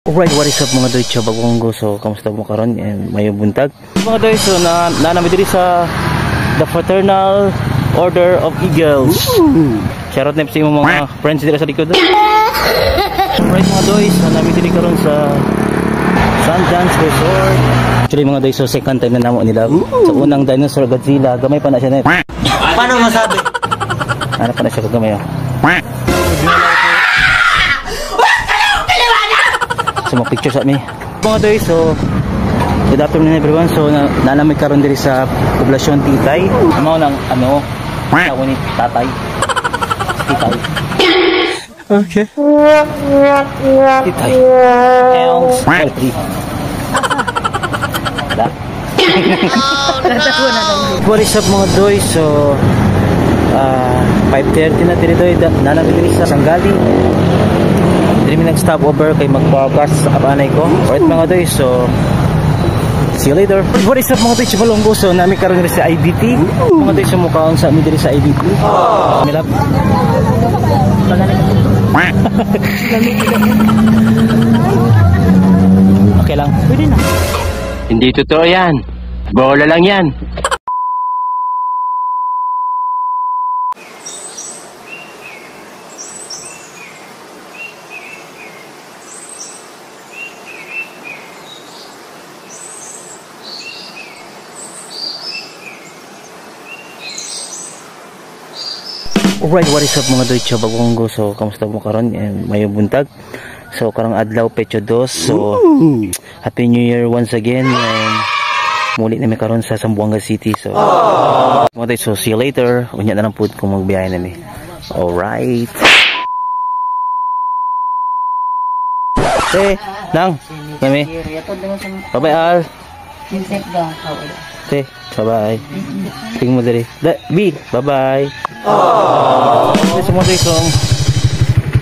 Alright, what is up mga doy? Bagonggo. So, kamusta mo karon? And mayong buntag. Mga doy, so nanami diri sa The Fraternal Order of Eagles. Shoutout na sa mga friends diri sa likod. Alright mga doy, so nanami diri karon sa Sundance Resort. Actually mga doy, so second time na namo nila. Sa unang dinosaur Godzilla, gamay pa na siya na. Paano masabi? Ano pa na siya kagamay. So mga pictures at me mga doy. So good afternoon everyone. So nalamig karon diri sa poblasyon Titay. Ano nang tawag ni tatay Titay. Okay. Titay Elms L3. What is up mga doy? So 5:30 na diri doy. Nalamig diri sa Sanggali. Hindi mi nag-stop over kay magpagas sa kabanay ko. Alright mga doy, so see you later. What is up mga doy? Chibalonggo. So nami karon diri sa IBT. Mga doy, so mukhaon sa mi diri sa IBT. Milap. Okay lang. Pwede na. Hindi totoo yan. Bola lang yan. Alright, what is up mga doy? Bagonggo. So kamusta mo karon? And mayong buntag. So karang adlaw Pecho 2. So Happy New Year once again. And muli na mi karon sa Zamboanga City. So mga doy, so see you later. Unya na lang pud kung magbiyahe na mi. Alright. Nang kami. Bye-bye Al. Bye-bye. Tingin mo dali. B, bye-bye. Semua doy, so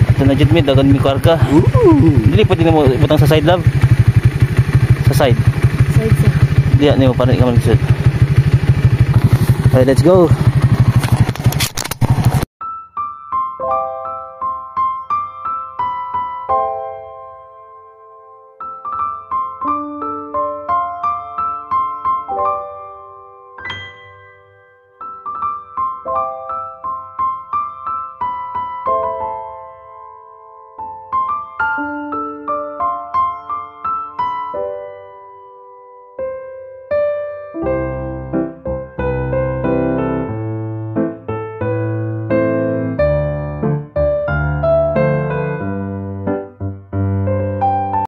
ito na dyan mi, dagan mi karga. Dili pwede na mo butang sa side love. Sa side. Diya, hindi mo paano ikaw mag-sud. Alright, let's go.